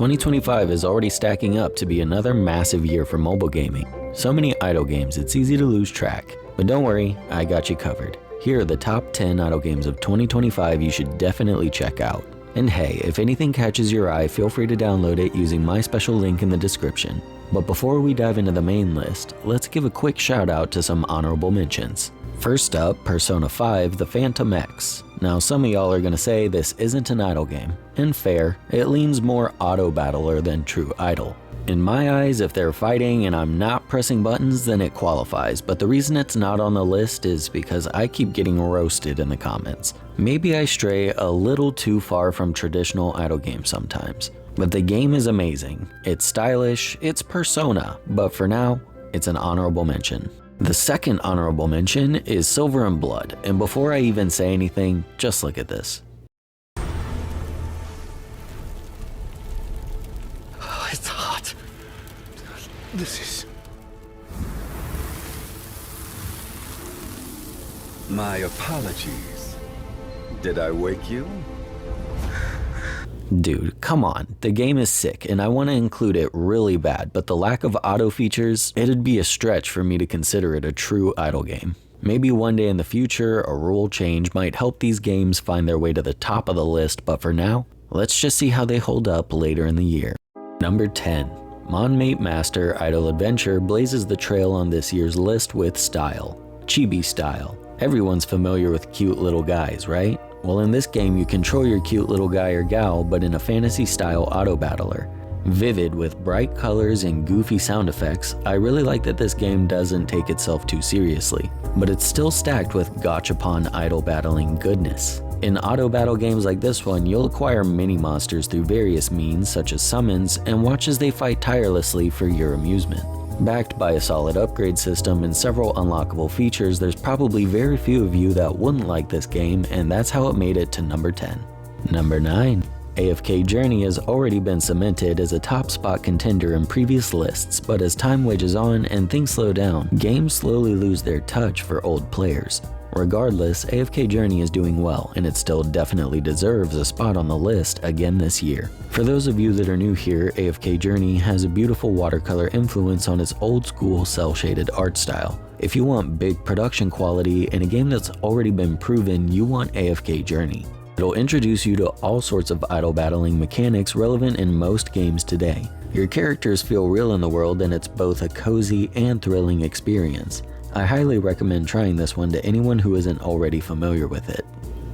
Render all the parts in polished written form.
2025 is already stacking up to be another massive year for mobile gaming. So many idle games, it's easy to lose track. But don't worry, I got you covered. Here are the top 10 idle games of 2025 you should definitely check out. And hey, if anything catches your eye, feel free to download it using my special link in the description. But before we dive into the main list, let's give a quick shout out to some honorable mentions. First up, Persona 5 The Phantom X. Now some of y'all are gonna say this isn't an idle game, and fair, it leans more auto-battler than true idle. In my eyes, if they're fighting and I'm not pressing buttons, then it qualifies, but the reason it's not on the list is because I keep getting roasted in the comments. Maybe I stray a little too far from traditional idle games sometimes, but the game is amazing. It's stylish, it's Persona, but for now, it's an honorable mention. The second honorable mention is Silver and Blood, and before I even say anything, just look at this. Oh, it's hot. This is... My apologies. Did I wake you? Dude, come on, the game is sick and I want to include it really bad, but the lack of auto features, it'd be a stretch for me to consider it a true idle game. Maybe one day in the future, a rule change might help these games find their way to the top of the list, but for now, let's just see how they hold up later in the year. Number 10. Monmate Master Idle Adventure blazes the trail on this year's list with style. Chibi style. Everyone's familiar with cute little guys, right? Well, in this game, you control your cute little guy or gal, but in a fantasy-style auto-battler. Vivid with bright colors and goofy sound effects, I really like that this game doesn't take itself too seriously, but it's still stacked with gachapon idle battling goodness. In auto-battle games like this one, you'll acquire mini-monsters through various means such as summons, and watch as they fight tirelessly for your amusement. Backed by a solid upgrade system and several unlockable features, there's probably very few of you that wouldn't like this game, and that's how it made it to number 10. Number 9. AFK Journey has already been cemented as a top spot contender in previous lists, but as time wedges on and things slow down, games slowly lose their touch for old players. Regardless, AFK Journey is doing well, and it still definitely deserves a spot on the list again this year. For those of you that are new here, AFK Journey has a beautiful watercolor influence on its old school cel-shaded art style. If you want big production quality in a game that's already been proven, you want AFK Journey. It'll introduce you to all sorts of idle battling mechanics relevant in most games today. Your characters feel real in the world, and it's both a cozy and thrilling experience. I highly recommend trying this one to anyone who isn't already familiar with it.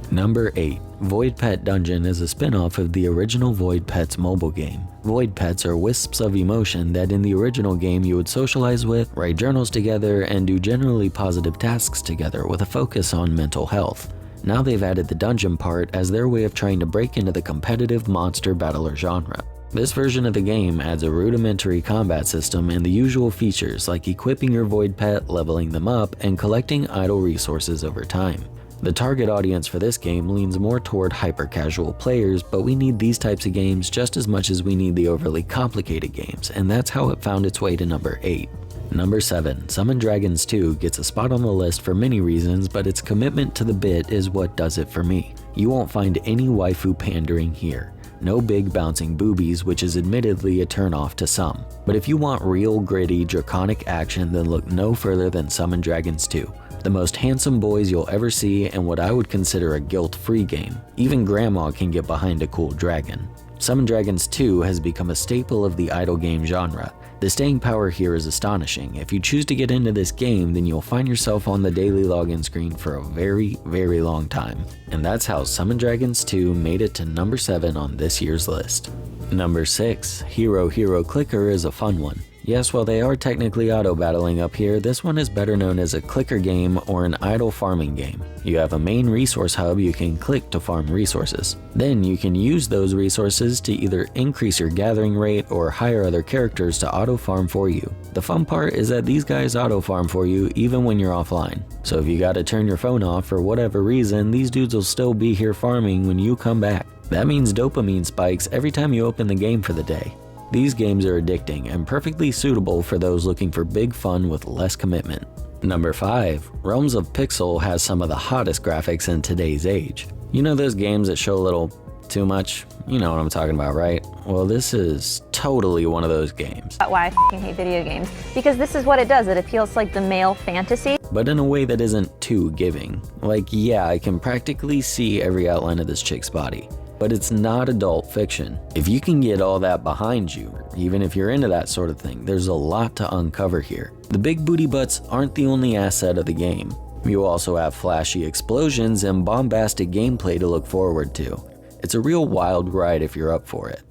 Number 8. Void Pet Dungeon is a spin-off of the original Void Pets mobile game. Void Pets are wisps of emotion that in the original game you would socialize with, write journals together, and do generally positive tasks together with a focus on mental health. Now they've added the dungeon part as their way of trying to break into the competitive monster battler genre. This version of the game adds a rudimentary combat system and the usual features like equipping your Void Pet, leveling them up, and collecting idle resources over time. The target audience for this game leans more toward hyper-casual players, but we need these types of games just as much as we need the overly complicated games, and that's how it found its way to number 8. Number 7. Summon Dragons 2 gets a spot on the list for many reasons, but its commitment to the bit is what does it for me. You won't find any waifu pandering here. No big bouncing boobies, which is admittedly a turn-off to some. But if you want real gritty, draconic action, then look no further than Summon Dragons 2. The most handsome boys you'll ever see, and what I would consider a guilt-free game. Even grandma can get behind a cool dragon. Summon Dragons 2 has become a staple of the idle game genre. The staying power here is astonishing. If you choose to get into this game, then you'll find yourself on the daily login screen for a very, very long time. And that's how Summon Dragons 2 made it to number 7 on this year's list. Number 6. Hero Hero Clicker is a fun one. Yes, while they are technically auto-battling up here, this one is better known as a clicker game or an idle farming game. You have a main resource hub you can click to farm resources. Then you can use those resources to either increase your gathering rate or hire other characters to auto-farm for you. The fun part is that these guys auto-farm for you even when you're offline. So if you gotta turn your phone off for whatever reason, these dudes will still be here farming when you come back. That means dopamine spikes every time you open the game for the day. These games are addicting and perfectly suitable for those looking for big fun with less commitment. Number 5. Realms of Pixel has some of the hottest graphics in today's age. You know those games that show a little Too much? You know what I'm talking about, right? Well, this is totally one of those games. Why I f***ing hate video games. Because this is what it does. It appeals to like the male fantasy. But in a way that isn't too giving. Like, yeah, I can practically see every outline of this chick's body. But it's not adult fiction. If you can get all that behind you, even if you're into that sort of thing, there's a lot to uncover here. The big booty butts aren't the only asset of the game. You also have flashy explosions and bombastic gameplay to look forward to. It's a real wild ride if you're up for it.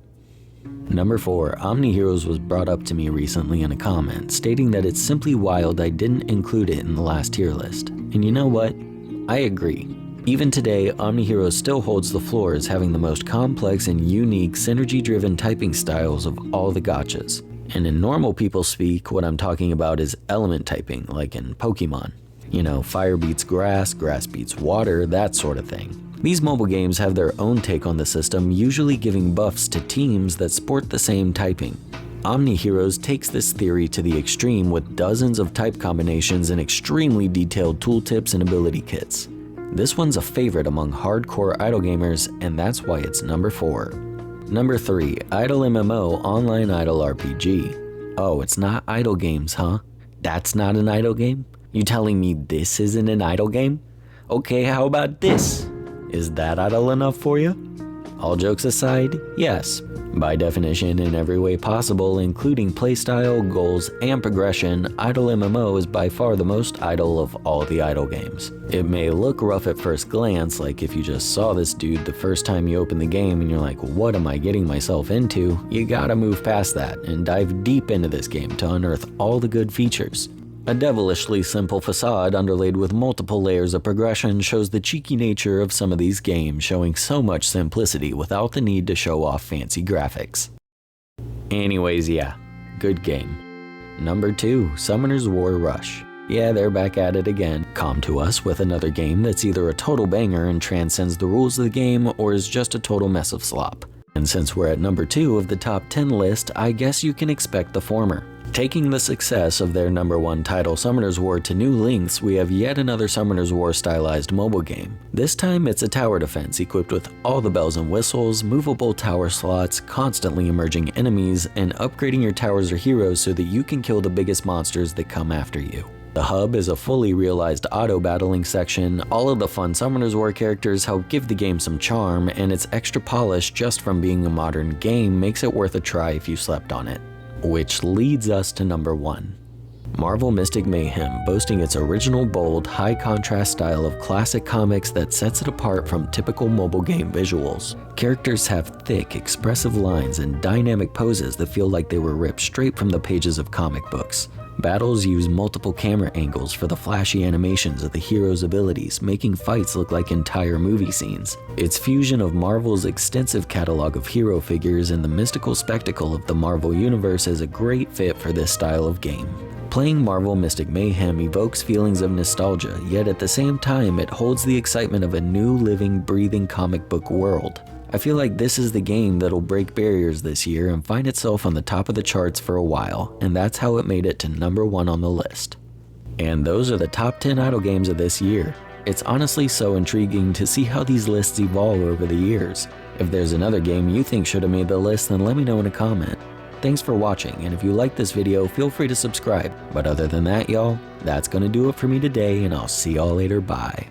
Number 4, Omni Heroes was brought up to me recently in a comment, stating that it's simply wild I didn't include it in the last tier list. And you know what? I agree. Even today, Omni Heroes still holds the floor as having the most complex and unique synergy-driven typing styles of all the gachas. And in normal people speak, what I'm talking about is element typing, like in Pokemon. You know, fire beats grass, grass beats water, that sort of thing. These mobile games have their own take on the system, usually giving buffs to teams that sport the same typing. Omni Heroes takes this theory to the extreme with dozens of type combinations and extremely detailed tooltips and ability kits. This one's a favorite among hardcore idle gamers, and that's why it's number 4. Number 3, Idle MMO Online Idle RPG. Oh, it's not idle games, huh? That's not an idle game? You telling me this isn't an idle game? Okay, how about this? Is that idle enough for you? All jokes aside, yes. By definition, in every way possible, including playstyle, goals, and progression, Idle MMO is by far the most idle of all the idle games. It may look rough at first glance, like if you just saw this dude the first time you open the game and you're like, what am I getting myself into? You gotta move past that and dive deep into this game to unearth all the good features. A devilishly simple facade underlaid with multiple layers of progression shows the cheeky nature of some of these games, showing so much simplicity without the need to show off fancy graphics. Anyways, yeah, good game. Number 2, Summoner's War Rush. Yeah, they're back at it again. Come to us with another game that's either a total banger and transcends the rules of the game, or is just a total mess of slop. And since we're at number 2 of the top 10 list, I guess you can expect the former. Taking the success of their number 1 title Summoner's War to new lengths, we have yet another Summoner's War stylized mobile game. This time it's a tower defense equipped with all the bells and whistles, movable tower slots, constantly emerging enemies, and upgrading your towers or heroes so that you can kill the biggest monsters that come after you. The hub is a fully realized auto-battling section, all of the fun Summoner's War characters help give the game some charm, and its extra polish just from being a modern game makes it worth a try if you slept on it. Which leads us to number 1. Marvel Mystic Mayhem, boasting its original bold, high-contrast style of classic comics that sets it apart from typical mobile game visuals. Characters have thick, expressive lines and dynamic poses that feel like they were ripped straight from the pages of comic books. Battles use multiple camera angles for the flashy animations of the heroes' abilities, making fights look like entire movie scenes. Its fusion of Marvel's extensive catalog of hero figures and the mystical spectacle of the Marvel Universe is a great fit for this style of game. Playing Marvel Mystic Mayhem evokes feelings of nostalgia, yet at the same time it holds the excitement of a new living, breathing comic book world. I feel like this is the game that'll break barriers this year and find itself on the top of the charts for a while, and that's how it made it to number 1 on the list. And those are the top 10 idle games of this year. It's honestly so intriguing to see how these lists evolve over the years. If there's another game you think should have made the list, then let me know in a comment. Thanks for watching, and if you liked this video, feel free to subscribe. But other than that, y'all, that's gonna do it for me today, and I'll see y'all later, bye.